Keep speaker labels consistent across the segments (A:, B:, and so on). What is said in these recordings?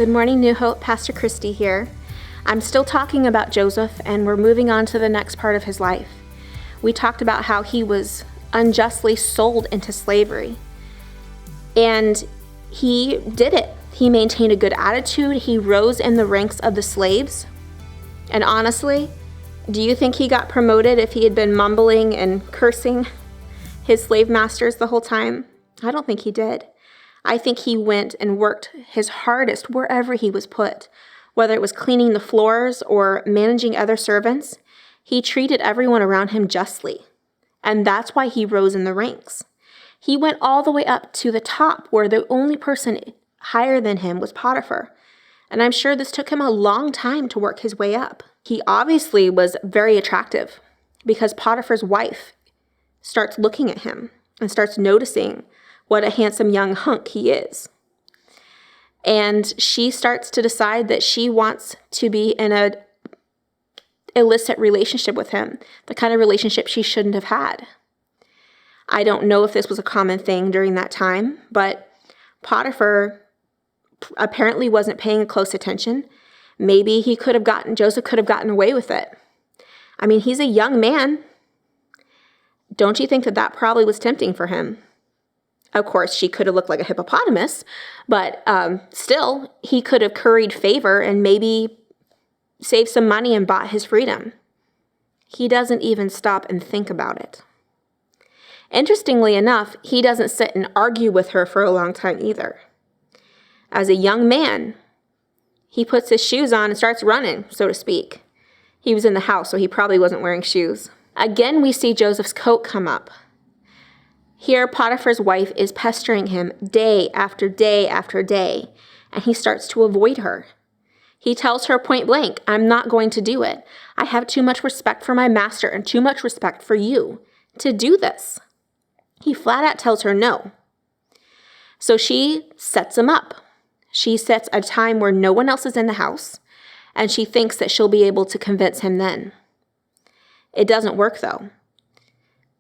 A: Good morning, New Hope. Pastor Christy here. I'm still talking about Joseph, and we're moving on to the next part of his life. We talked about how he was unjustly sold into slavery, and he did it. He maintained a good attitude. He rose in the ranks of the slaves. And honestly, do you think he got promoted if he had been mumbling and cursing his slave masters the whole time? I don't think he did. I think he went and worked his hardest wherever he was put, whether it was cleaning the floors or managing other servants. He treated everyone around him justly, and that's why he rose in the ranks. He went all the way up to the top, where the only person higher than him was Potiphar, and I'm sure this took him a long time to work his way up. He obviously was very attractive, because Potiphar's wife starts looking at him and starts noticing what a handsome young hunk he is. And she starts to decide that she wants to be in an illicit relationship with him, the kind of relationship she shouldn't have had. I don't know if this was a common thing during that time, but Potiphar apparently wasn't paying close attention. Maybe Joseph could have gotten away with it. I mean, he's a young man. Don't you think that probably was tempting for him? Of course, she could have looked like a hippopotamus, but still, he could have curried favor and maybe saved some money and bought his freedom. He doesn't even stop and think about it. Interestingly enough, he doesn't sit and argue with her for a long time either. As a young man, he puts his shoes on and starts running, so to speak. He was in the house, so he probably wasn't wearing shoes. Again, we see Joseph's coat come up. Here, Potiphar's wife is pestering him day after day after day, and he starts to avoid her. He tells her point blank, "I'm not going to do it. I have too much respect for my master and too much respect for you to do this." He flat out tells her no. So she sets him up. She sets a time where no one else is in the house, and she thinks that she'll be able to convince him then. It doesn't work, though.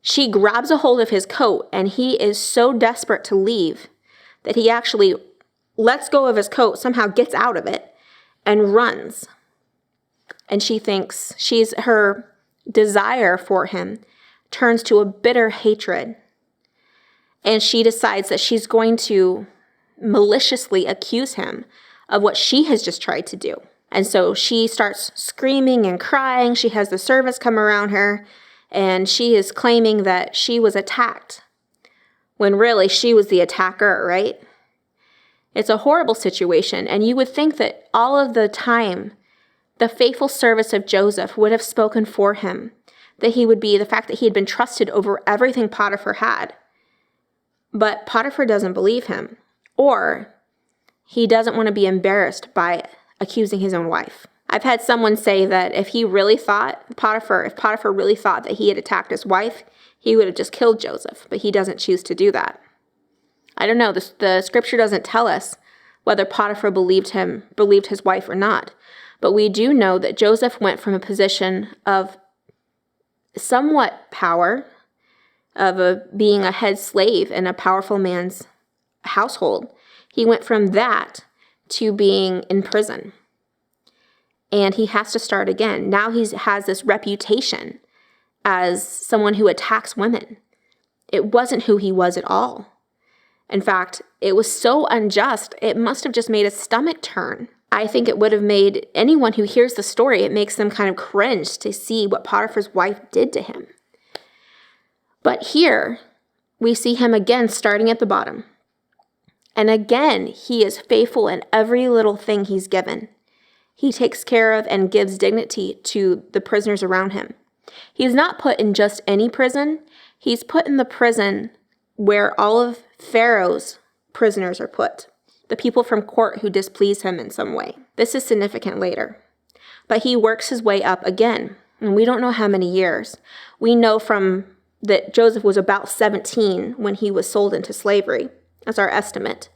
A: She grabs a hold of his coat, and he is so desperate to leave that he actually lets go of his coat, somehow gets out of it, and runs. And she thinks her desire for him turns to a bitter hatred. And she decides that she's going to maliciously accuse him of what she has just tried to do. And so she starts screaming and crying. She has the servants come around her, and she is claiming that she was attacked, when really she was the attacker, right? It's a horrible situation, and you would think that all of the time, the faithful service of Joseph would have spoken for him, that he would be the fact that he had been trusted over everything Potiphar had. But Potiphar doesn't believe him, or he doesn't want to be embarrassed by accusing his own wife. I've had someone say that if Potiphar really thought that he had attacked his wife, he would have just killed Joseph, but he doesn't choose to do that. I don't know, the scripture doesn't tell us whether Potiphar believed his wife or not, but we do know that Joseph went from a position of somewhat power, being a head slave in a powerful man's household. He went from that to being in prison. And he has to start again. Now he has this reputation as someone who attacks women. It wasn't who he was at all. In fact, it was so unjust, it must have just made his stomach turn. I think it would have made anyone who hears the story, it makes them kind of cringe to see what Potiphar's wife did to him. But here, we see him again starting at the bottom. And again, he is faithful in every little thing he's given. He takes care of and gives dignity to the prisoners around him. He's not put in just any prison. He's put in the prison where all of Pharaoh's prisoners are put, the people from court who displease him in some way. This is significant later. But he works his way up again, and we don't know how many years. We know that Joseph was about 17 when he was sold into slavery. That's our estimate.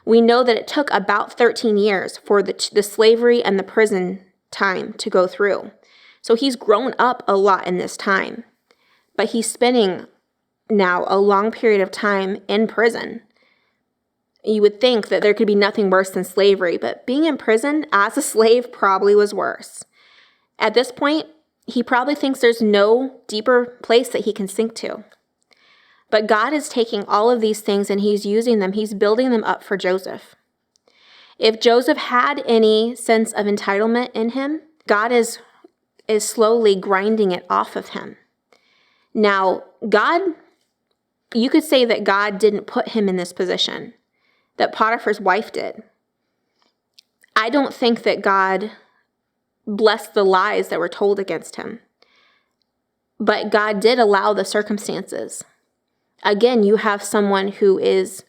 A: We know that it took about 13 years for the slavery and the prison time to go through. So he's grown up a lot in this time. But he's spending now a long period of time in prison. You would think that there could be nothing worse than slavery, but being in prison as a slave probably was worse. At this point, he probably thinks there's no deeper place that he can sink to. But God is taking all of these things and he's using them. He's building them up for Joseph. If Joseph had any sense of entitlement in him, God is slowly grinding it off of him. Now, you could say that God didn't put him in this position, that Potiphar's wife did. I don't think that God blessed the lies that were told against him, but God did allow the circumstances. Again, you have someone who is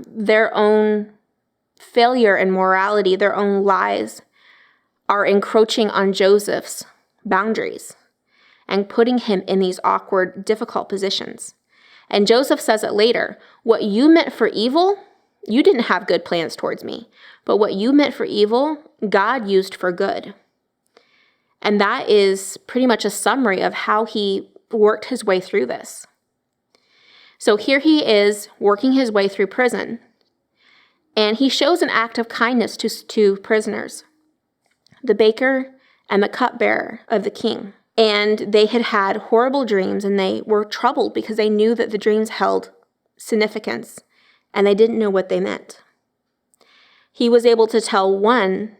A: their own failure and morality, their own lies are encroaching on Joseph's boundaries and putting him in these awkward, difficult positions. And Joseph says it later, what you meant for evil, you didn't have good plans towards me, but what you meant for evil, God used for good. And that is pretty much a summary of how he worked his way through this. So here he is working his way through prison, and he shows an act of kindness to prisoners, the baker and the cupbearer of the king. And they had had horrible dreams, and they were troubled because they knew that the dreams held significance, and they didn't know what they meant. He was able to tell one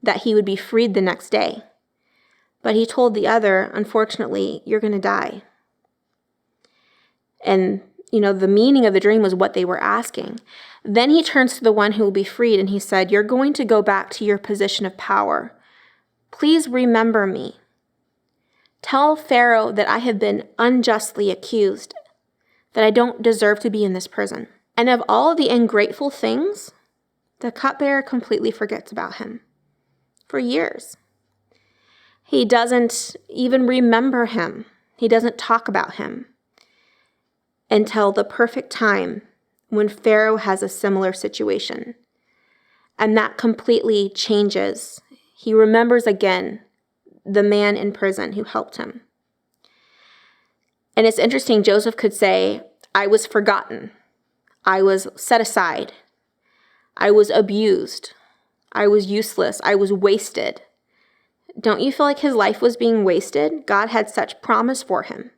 A: that he would be freed the next day, but he told the other, unfortunately, you're going to die. And the meaning of the dream was what they were asking. Then he turns to the one who will be freed, and he said, you're going to go back to your position of power. Please remember me. Tell Pharaoh that I have been unjustly accused, that I don't deserve to be in this prison. And of all of the ungrateful things, the cupbearer completely forgets about him for years. He doesn't even remember him. He doesn't talk about him until the perfect time when Pharaoh has a similar situation. And that completely changes. He remembers again the man in prison who helped him. And it's interesting, Joseph could say, I was forgotten. I was set aside. I was abused. I was useless. I was wasted. Don't you feel like his life was being wasted? God had such promise for him.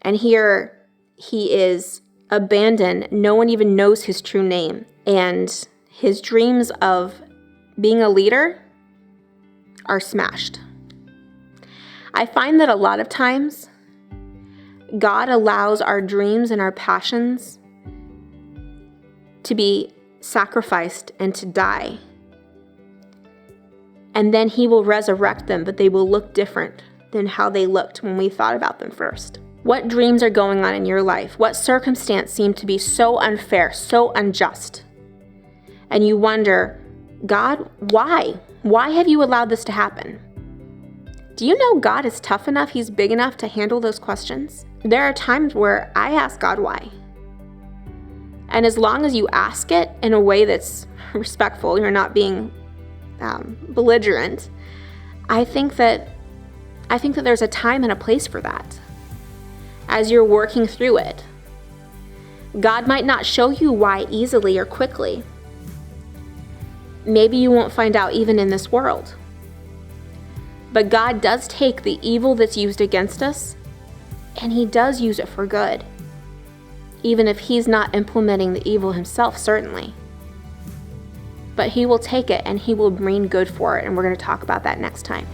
A: And here he is abandoned. No one even knows his true name. And his dreams of being a leader are smashed. I find that a lot of times God allows our dreams and our passions to be sacrificed and to die. And then he will resurrect them, but they will look different than how they looked when we thought about them first. What dreams are going on in your life? What circumstance seemed to be so unfair, so unjust? And you wonder, God, why? Why have you allowed this to happen? Do you know God is tough enough? He's big enough to handle those questions. There are times where I ask God why. And as long as you ask it in a way that's respectful, you're not being belligerent, I think that there's a time and a place for that. As you're working through it, God might not show you why easily or quickly. Maybe you won't find out even in this world. But God does take the evil that's used against us, and he does use it for good, even if he's not implementing the evil himself, certainly. But he will take it and he will bring good for it, and we're going to talk about that next time.